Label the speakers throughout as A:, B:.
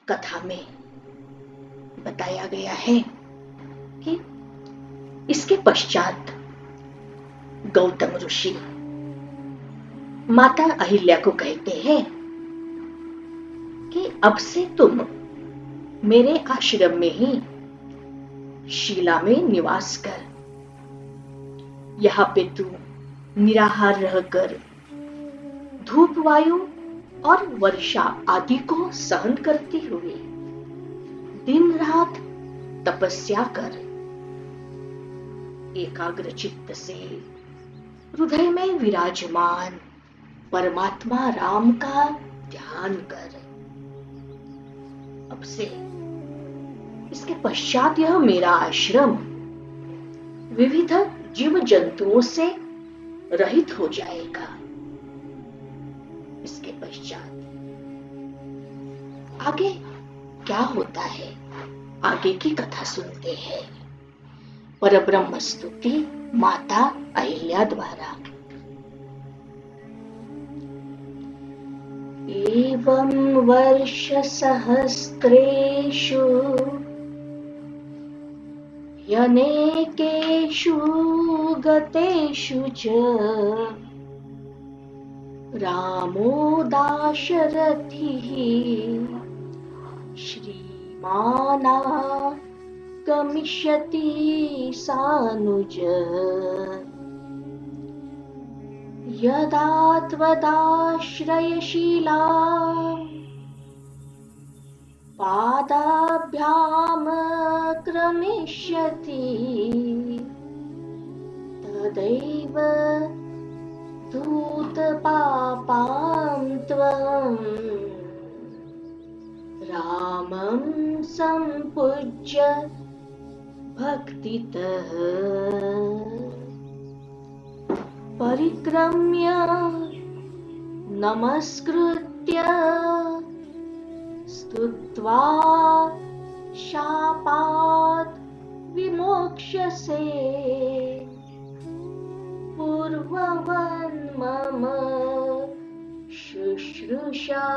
A: कथा में बताया गया है कि इसके पश्चात गौतम ऋषि माता अहिल्या को कहते हैं कि अब से तुम मेरे आश्रम में ही शिला में निवास कर। यहाँ पे तू निराहार रहकर धूप, वायु और वर्षा आदि को सहन करती हुई दिन रात तपस्या कर। एकाग्र चित्त से हृदय में विराजमान परमात्मा राम का ध्यान कर। अब से इसके पश्चात यह मेरा आश्रम विविध जीव जंतुओं से रहित हो जाएगा। इसके पश्चात आगे क्या होता है, आगे की कथा सुनते हैं। परब्रह्म स्तुति माता अहिल्या द्वारा। एवं वर्ष सहस्रेषु यनेकेषु गतेषु च रामो दाशरथिः श्रीमाना गमिष्यति सानुज। यदा त्वदाश्रयशीला पादाभ्याम क्रमिष्यति तदैव धूतपापां त्वं रामं सम्पूज्य भक्तितः परिक्रम्य नमस्कृत्य स्तुत्वा शापात् विमोक्ष्यसे। पूर्ववन् मम शुश्रूषां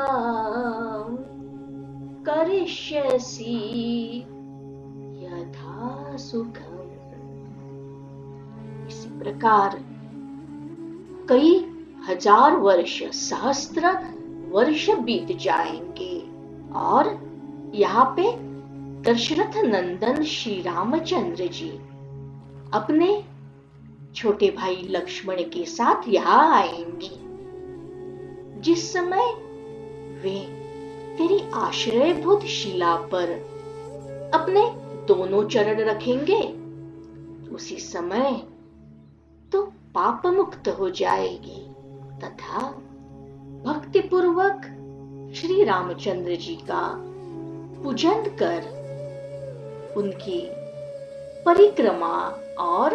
A: करिष्यसि यथा सुखम्। इसी प्रकार कई हजार वर्ष, सहस्त्र वर्ष बीत जाएंगे और यहाँ पे दशरथ नंदन श्री रामचंद्र जी अपने छोटे भाई लक्ष्मण के साथ यहाँ आएंगे। जिस समय वे तेरी आश्रयभूत शिला पर अपने दोनों चरण रखेंगे, उसी समय तो पाप मुक्त हो जाएगी तथा भक्ति पूर्वक श्री रामचंद्र जी का पूजन कर उनकी परिक्रमा और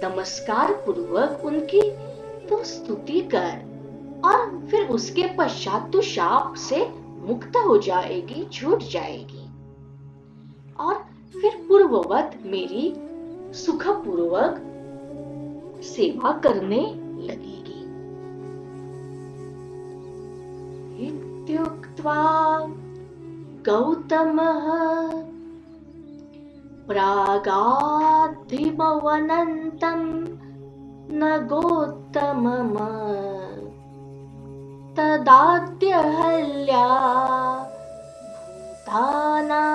A: नमस्कार पूर्वक उनकी तो स्तुति कर और फिर उसके पश्चात तो शाप से मुक्त हो जाएगी, छूट जाएगी और फिर पूर्ववत मेरी सुखपूर्वक सेवा करने लगेगी। इत्युक्त्वा गौतमः प्रागाद्धिमवनन्तं न गोत्तमम् तदाद्यहल्या भूतानां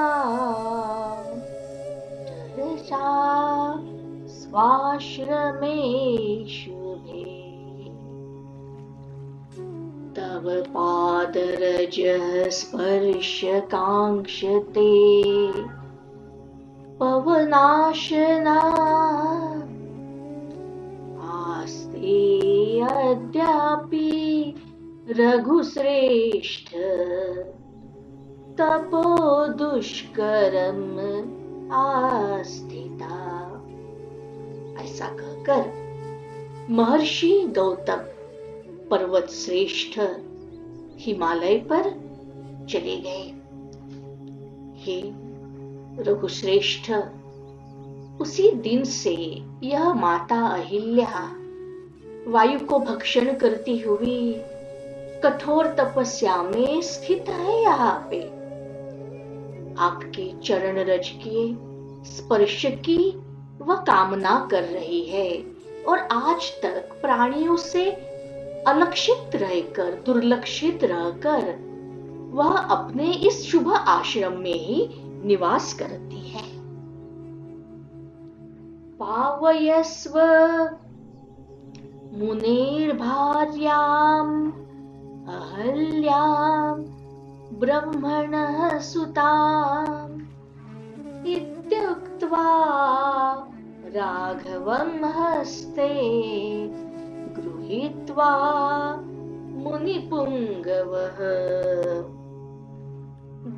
A: तरसा स्वाश्रमेषु मे। तव पादरजः स्पर्श काङ्क्षते पवनाशना आस्ते अद्यापि रघुश्रेष्ठ तपो दुष्करम आस्थिता। ऐसा कहकर महर्षि गौतम पर्वत श्रेष्ठ हिमालय पर चले गए। हे रघुश्रेष्ठ, उसी दिन से यह माता अहिल्या वायु को भक्षण करती हुई कठोर तपस्या में स्थित है। यहाँ पे आपके चरण रज के स्पर्श की वह कामना कर रही है और आज तक प्राणियों से अलक्षित रहकर, दुर्लक्षित रहकर वह अपने इस शुभ आश्रम में ही निवास करती है। पावयस्व मुनेर्भार्याम् अहल्याम् ब्रह्मणः सुताम् इत्युक्त्वा राघवं हस्ते गृहीत्वा मुनिपुङ्गवः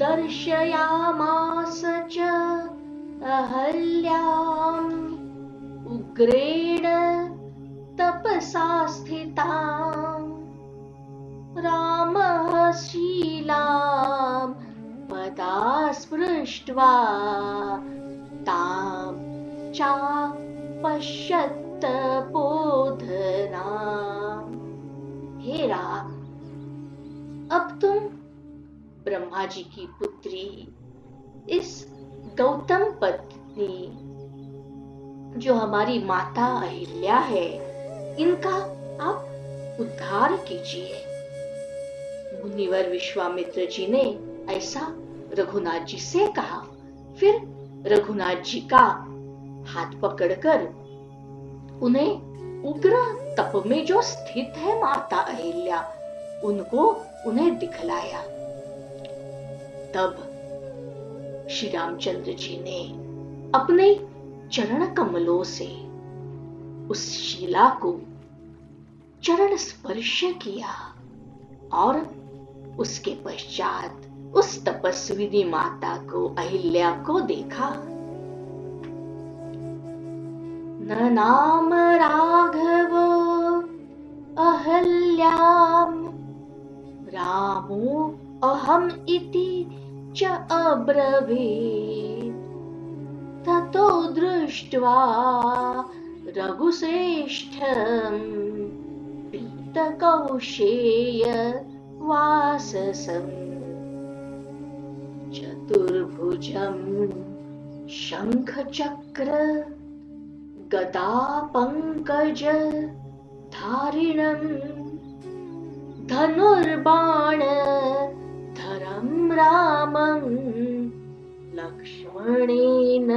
A: दर्शयामास च अहल्याम् उग्रेण तपसा स्थिताम् रामः शीलां पदा स्पृष्ट्वा तां चापश्यत् बोधनाम्। हे राम, अब तुम ब्रह्मा जी की पुत्री इस गौतम पत्नी जो हमारी माता अहिल्या है, इनका आप उद्धार कीजिए। मुनिवर विश्वामित्र जी ने ऐसा रघुनाथ जी से कहा। फिर रघुनाथ जी का हाथ पकड़कर उन्हें उग्र तप में जो स्थित है माता अहिल्या, उनको उन्हें दिखलाया। तब श्री रामचंद्र जी ने अपने चरण कमलों से उस शीला को चरण स्पर्श किया और उसके पश्चात उस तपस्विनी माता को, अहिल्या को देखा। न नाम राघवो अहल्याम रामो अहम इति च अब्रवीत् ततो दृष्ट्वा रघुश्रेष्ठं पीतकौशेय वाससं चतुर्भुजं शंखचक्र गदा पंकज धारिणं धनुर्बाण धरं रामं लक्ष्मणेन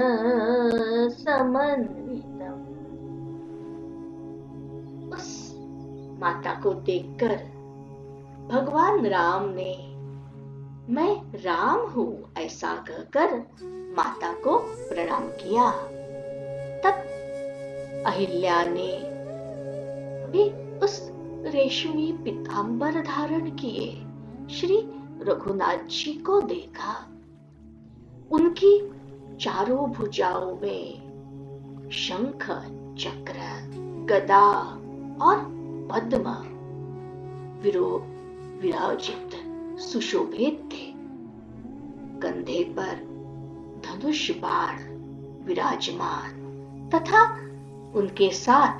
A: समन्वितम्। उस माता को देखकर भगवान राम ने मैं राम हूं ऐसा कहकर माता को प्रणाम किया। तब अहिल्या ने भी उस रेशमी पीतांबर धारण किए श्री रघुनाथ जी को देखा। उनकी चारों भुजाओं में शंख, चक्र, गदा और पद्म विराजित सुशोभित थे। कंधे पर धनुष बाण विराजमान तथा उनके साथ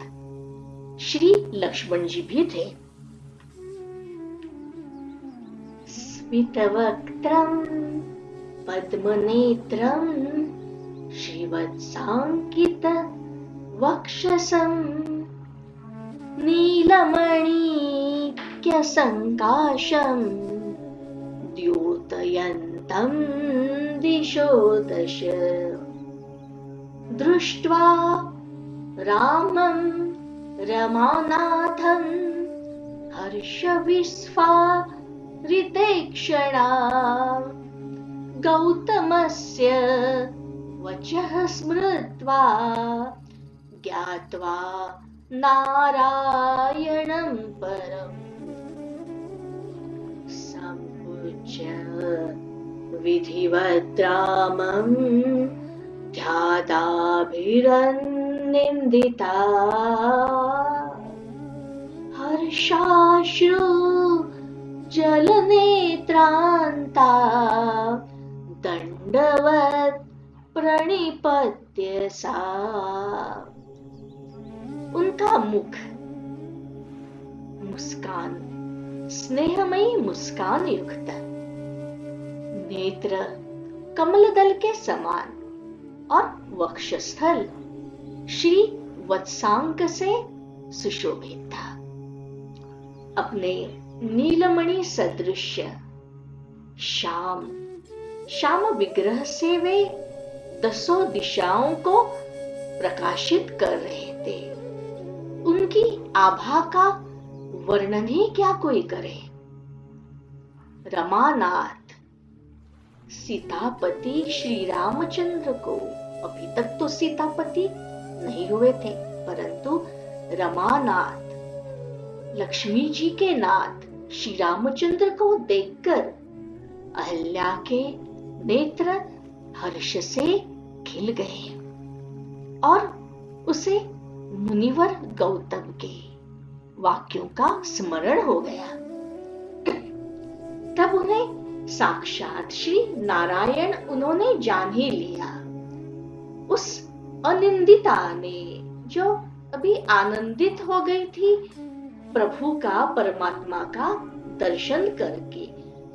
A: श्री लक्ष्मण जी भी थे। स्मितवक्त्रं पद्मनेत्रं श्रीवत्सांकित वक्षसं नीलमणिक्यसंकाशं द्योतयन्तं दिशो दश दृष्ट्वा रामं रमानाथं हर्षविस्फारितेक्षणा गौतमस्य वचः स्मृत्वा ज्ञात्वा नारायणं परम् सम्पूज्य विधिवत् रामं ध्यादाभिरन्निन्दिता हर्षाश्रु जलनेत्रान्ता दंडवत् प्रणिपत्य सा। उनका मुख मुस्कान, स्नेहमयी मुस्कान युक्त, नेत्र कमलदल के समान और वक्षस्थल श्री वत्सांक से सुशोभित था। अपने नीलमणि सदृश श्याम विग्रह से वे 10 दिशाओं को प्रकाशित कर रहे थे। उनकी आभा का वर्णन ही क्या कोई करे। रमानाथ सीतापति श्री रामचंद्र को, अभी तक तो सीतापति नहीं हुए थे, परंतु रमानाथ लक्ष्मी जी के नाथ श्री रामचंद्र को देखकर अहल्या के नेत्र हर्ष से खिल गए और उसे मुनिवर गौतम के वाक्यों का स्मरण हो गया। तब उन्हें साक्षात श्री नारायण उन्होंने जान ही लिया। उस अनिंदिता ने, जो अभी आनंदित हो गई थी प्रभु का, परमात्मा का दर्शन करके,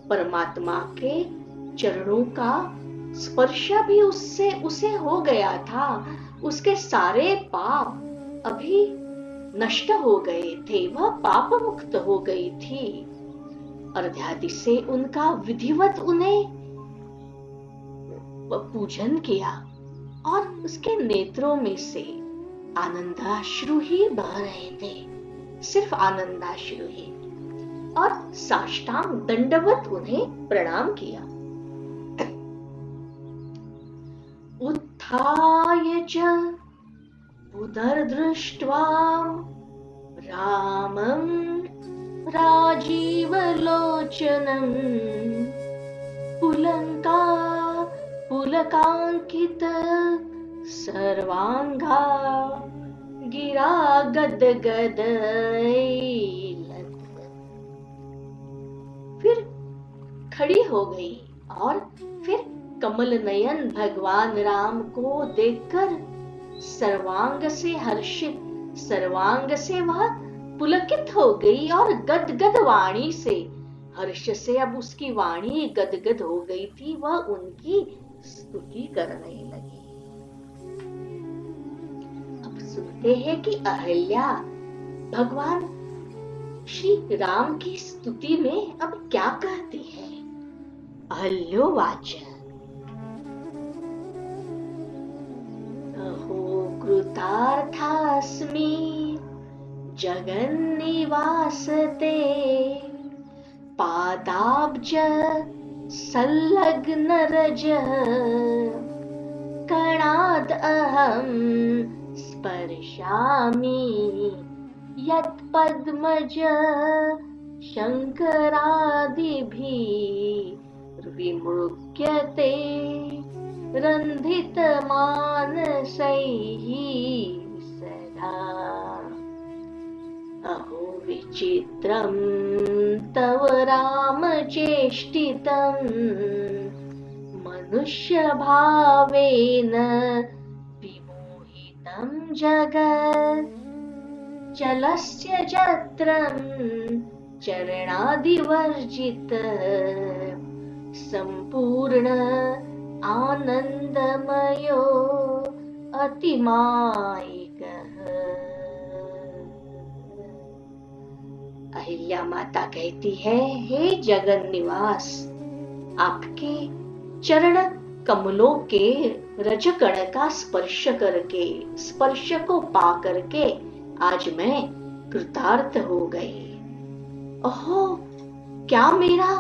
A: परमात्मा के चरणों का स्पर्श भी उसे हो गया था। उसके सारे पाप अभी नष्ट हो गए थे, वह पाप मुक्त हो गई थी। अर्घ्यादि से उनका विधिवत उन्हें पूजन किया और उसके नेत्रों में से आनंदाश्रु ही बह रहे थे, सिर्फ आनंदाश्रु ही, और साष्टांग दंडवत उन्हें प्रणाम किया। उत्थाय च पुनर्दृष्ट्वा रामं राजीवलोचनं पुलकांकित सर्वांगा गिरा गदगद। फिर खड़ी हो गई और फिर कमल नयन भगवान राम को देखकर सर्वांग से हर्षित, सर्वांग से वह पुलकित हो गई और गदगद वाणी से, हर्ष से अब उसकी वाणी गदगद हो गई थी, वह उनकी स्तुति करने लगी। अब सुनते हैं कि अहल्या भगवान श्री राम की स्तुति में अब क्या कहती है। अहल्योवाच अहो कृतार्थास्मि जगन्निवासते पादाब्ज संलग्न रज कणाद अहं स्पर्शामि यत्पद्मज शंकरादिभिः विमुच्यते रन्धितमानसैः सदा। अहो विचित्रं तव रामचेष्टितं मनुष्यभावेन विमोहितं जगत् चलस्य जत्रं चरणादिवर्जित संपूर्ण आनंदमयो अतिमायिकः। अहिल्या माता कहती है, हे जगन निवास, आपके चरण कमलों के रजकण का स्पर्श करके, स्पर्श को पा करके आज मैं कृतार्थ हो गई। ओहो, क्या मेरा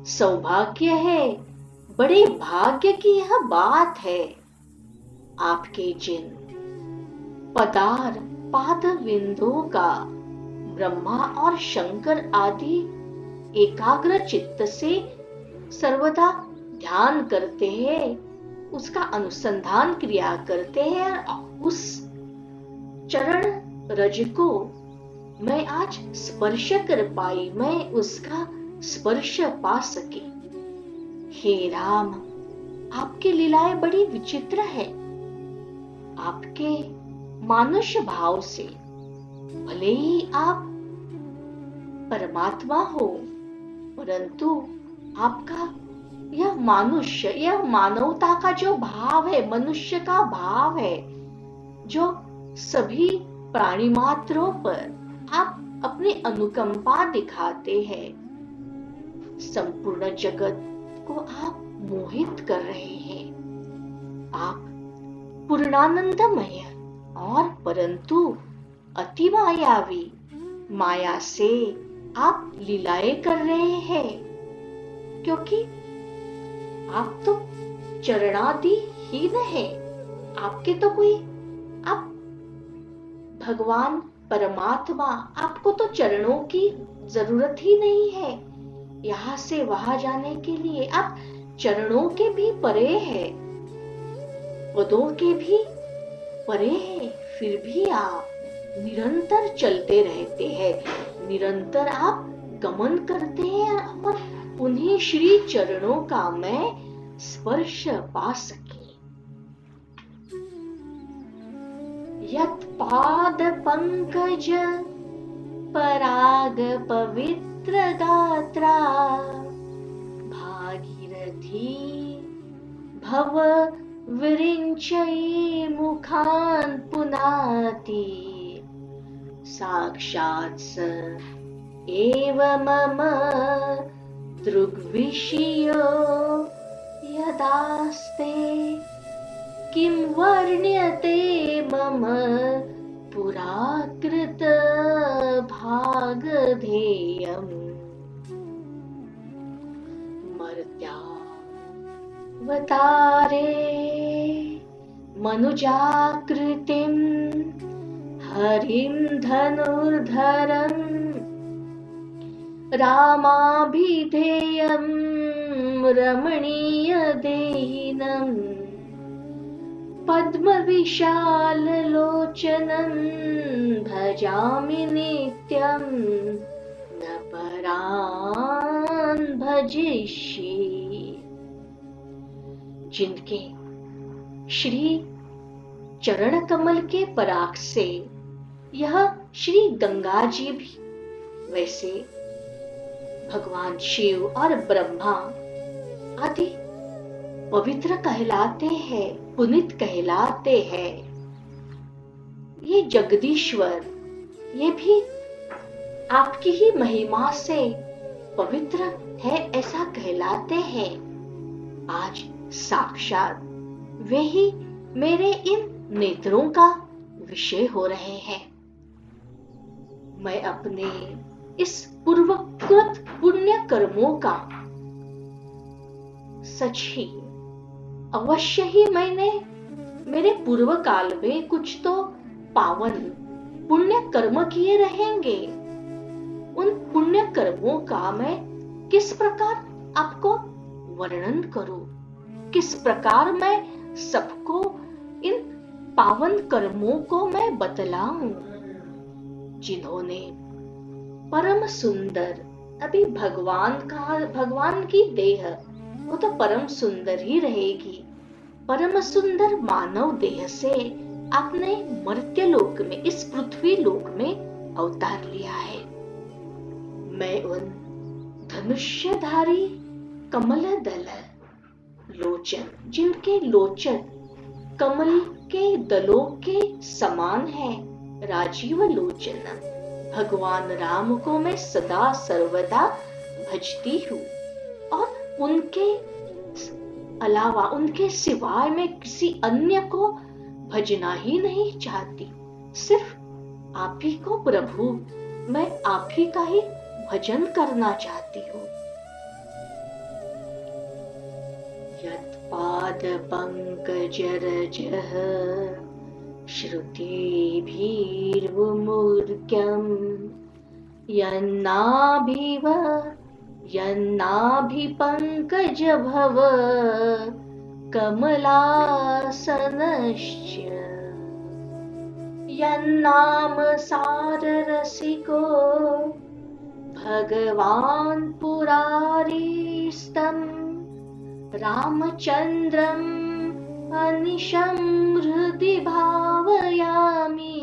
A: सौभाग्य है, बड़े भाग्य की यह बात है। आपके जिन पाद बिंदुओं का ब्रह्मा और शंकर आदि एकाग्र चित्त से सर्वदा ध्यान करते हैं, उसका अनुसंधान क्रिया करते हैं, उस चरण रज को मैं आज स्पर्श कर पाई, मैं उसका स्पर्श पा सकी। हे राम, आपकी लीलाएं बड़ी विचित्र है। आपके मानुष भाव से भले ही आप परमात्मा हो, परंतु आपका यह मनुष्य, यह मानवता का जो भाव है, मनुष्य का भाव है, जो सभी प्राणी मात्रों पर आप अपनी अनुकंपा दिखाते हैं, संपूर्ण जगत को आप मोहित कर रहे हैं। आप पूर्णानंदमय और परंतु अति मायावी, माया से आप लीलाएं कर रहे हैं, क्योंकि आप तो चरणादि हीन है। आपके तो कोई, आप भगवान परमात्मा, आपको तो चरणों की जरूरत ही नहीं है। यहाँ से वहां जाने के लिए आप चरणों के भी परे है, पदों के भी परे है, फिर भी आप निरंतर चलते रहते हैं, निरंतर आप गमन करते हैं और उन्हीं श्री चरणों का मैं स्पर्श पा सके। यत् पाद पंकज पराग पवित्र गात्रा, भागीरथी भव विरिञ्चयि मुखान् पुनाति, साक्षात् स एव मम दृग्विषयो यदास्ते, किं वर्ण्यते मम पुराकृत भागधेयम्। मर्त्यावतारे मनुजाकृतिं हरिं धनुर्धरं, रामाभिधेयं रमणीयदेहिनं, पद्मविशाललोचनं भजामि नित्यं, न परान् भजिष्ये। जिनके श्री चरण कमल के पराग से यह श्री गंगा जी भी, वैसे भगवान शिव और ब्रह्मा आदि पवित्र कहलाते हैं, पुनीत कहलाते हैं। ये जगदीश्वर, ये भी आपकी ही महिमा से पवित्र है ऐसा कहलाते हैं। आज साक्षात वे ही मेरे इन नेत्रों का विषय हो रहे हैं। मैं अपने इस पूर्वकृत पुण्य कर्मों का सच ही, अवश्य ही मैंने मेरे पूर्व काल में कुछ तो पावन पुण्य कर्म किए रहेंगे। उन पुण्य कर्मों का मैं किस प्रकार आपको वर्णन करूं, किस प्रकार मैं सबको इन पावन कर्मों को मैं बतलाऊं, जिन्होंने परम सुंदर, अभी भगवान की देह वो तो परम सुंदर ही रहेगी, परम सुंदर मानव देह से आपने मर्त्य लोक में, इस पृथ्वी लोक में अवतार लिया है। मैं उन धनुष्यधारी कमल दल लोचन, जिनके लोचन कमल के दलों के समान है, राजीव लोचन भगवान राम को मैं सदा सर्वदा भजती हूँ और उनके अलावा, उनके सिवाय मैं किसी अन्य को भजना ही नहीं चाहती। सिर्फ आप ही को प्रभु, मैं आप ही का ही भजन करना चाहती हूँ। यत् पाद पंकज रजः श्रुतिभिर्मुर्क्यं, यन्नाभि पंकज भव कमलासनश्च, यन्नाम सार रसिको भगवान् पुरारीस्तं, रामचन्द्रम् अनिशं हृदि भावयामि,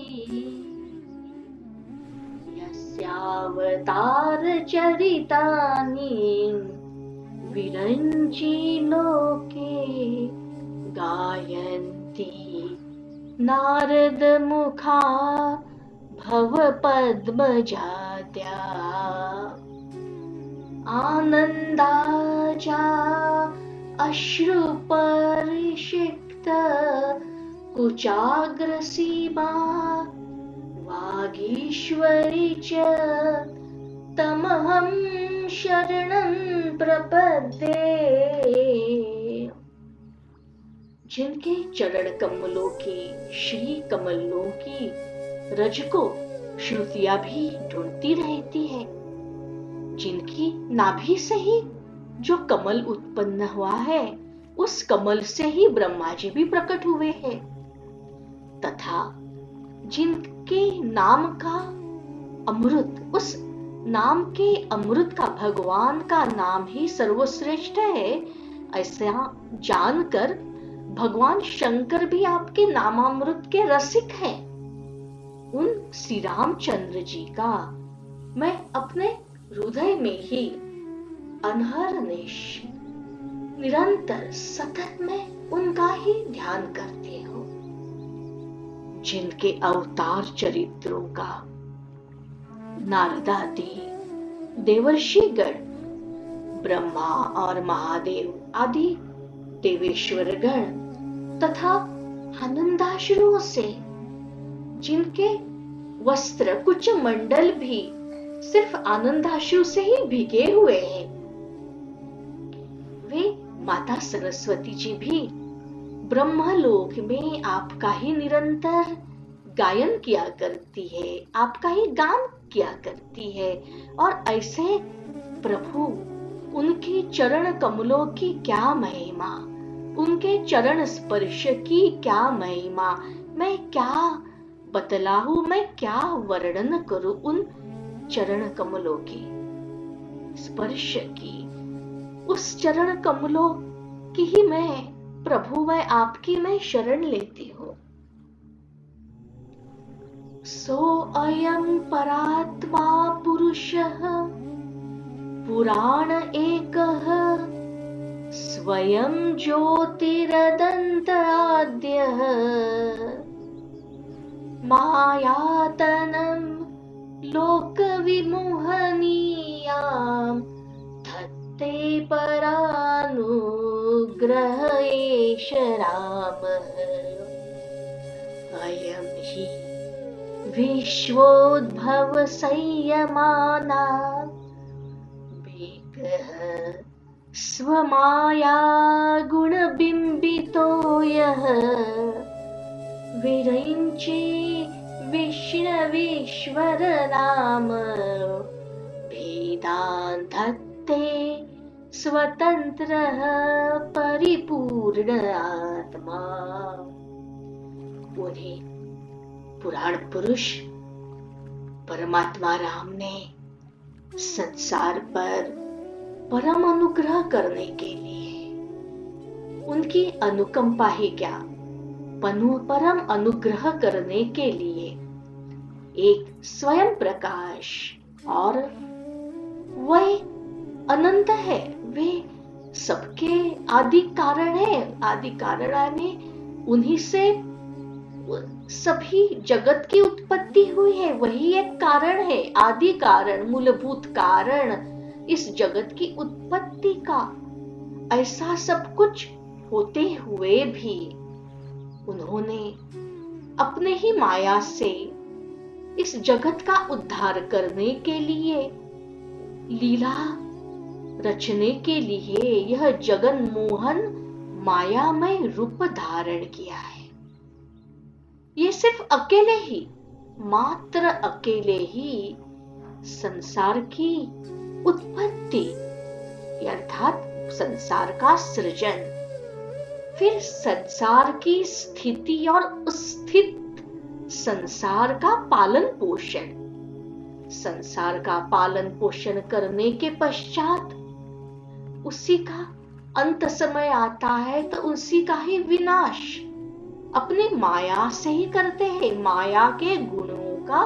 A: यस्यावतार चरितानि विरञ्ची लोके गायन्ति नारदमुखा भवपद्मजाद्या आनन्दाजा अश्रुपरिषिक्त कुचाग्रसीमा वागीश्वरी च तमहं शरणं प्रपद्ये। जिनके चरण कमलों की श्री कमलों की रज को श्रुतियां भी ढूंढती रहती है, जिनकी नाभि से ही जो कमल उत्पन्न हुआ है उस कमल से ही ब्रह्मा जी भी प्रकट हुए हैं, तथा जिनके नाम का अमृत, उस नाम के अमृत का, भगवान का नाम ही सर्वश्रेष्ठ है, ऐसा जानकर भगवान शंकर भी आपके नामामृत के रसिक हैं। उन श्री रामचंद्र जी का मैं अपने हृदय में ही अनहरनिश निरंतर सतत में उनका ही ध्यान करती हूँ। जिनके अवतार चरित्रों का नारदादि देवर्षिगण, ब्रह्मा और महादेव आदि देवेश्वर गण तथा आनंदाश्रुओं से जिनके वस्त्र कुछ मंडल भी सिर्फ आनंदाश्रु से ही भीगे हुए हैं, वे माता सरस्वती जी भी ब्रह्मलोक में आपका ही निरंतर गायन किया करती है, आपका ही गान किया करती है। और ऐसे प्रभु, उनके चरण कमलों की क्या महिमा, उनके चरण स्पर्श की क्या महिमा, मैं क्या बतलाऊं, मैं क्या वर्णन करूं उन चरण कमलों की स्पर्श की, उस चरण कमलों की ही मैं प्रभु, मैं आपकी मैं शरण लेती हूँ। सो अयं परात्मा पुरुषः पुराण एकः स्वयं ज्योतिरदन्त आद्यः मायातनं लोकविमोहनीयां धत्ते परानुग्रह एष रामः। अयं हि विश्वोद्भव संयमाना वेगः स्वमाया गुणबिम्बितो यः विरञ्चे विष्णवीश्वर नाम भेदान् धत्ते स्वतन्त्रः परिपूर्ण आत्मा। उन्हें पुराण पुरुष परमात्मा राम ने संसार पर परम अनुग्रह करने के लिए, उनकी अनुकंपा ही क्या, परम अनुग्रह करने के लिए एक स्वयं प्रकाश, और वह अनंत है, वे सबके आदि कारण है। आदि कारण यानी उन्हीं से सभी जगत की उत्पत्ति हुई है, वही एक कारण है, आदि कारण, मूलभूत कारण इस जगत की उत्पत्ति का। ऐसा सब कुछ होते हुए भी उन्होंने अपने ही माया से इस जगत का उद्धार करने के लिए, लीला रचने के लिए यह जगन मोहन मायामय रूप धारण किया है। ये सिर्फ अकेले ही, मात्र अकेले ही संसार की उत्पत्ति अर्थात संसार का सृजन, फिर संसार की स्थिति और स्थित संसार का पालन पोषण, संसार का पालन पोषण करने के पश्चात उसी का अंत समय आता है तो उसी का ही विनाश अपने माया से ही करते हैं। माया के गुणों का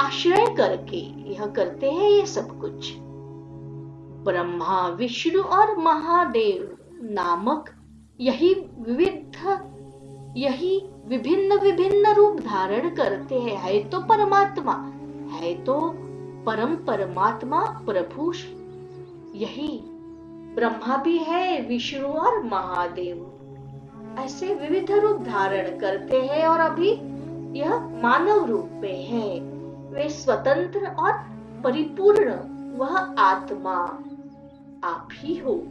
A: आश्रय करके यह करते हैं ये सब कुछ। ब्रह्मा, विष्णु और महादेव नामक यही यही विभिन्न विभिन्न रूप धारण करते हैं। है तो परमात्मा, है तो परम परमात्मा प्रभु। यही ब्रह्मा भी है, विष्णु और महादेव ऐसे विविध रूप धारण करते हैं और अभी यह मानव रूप में है। वे स्वतंत्र और परिपूर्ण वह आत्मा आप ही हो।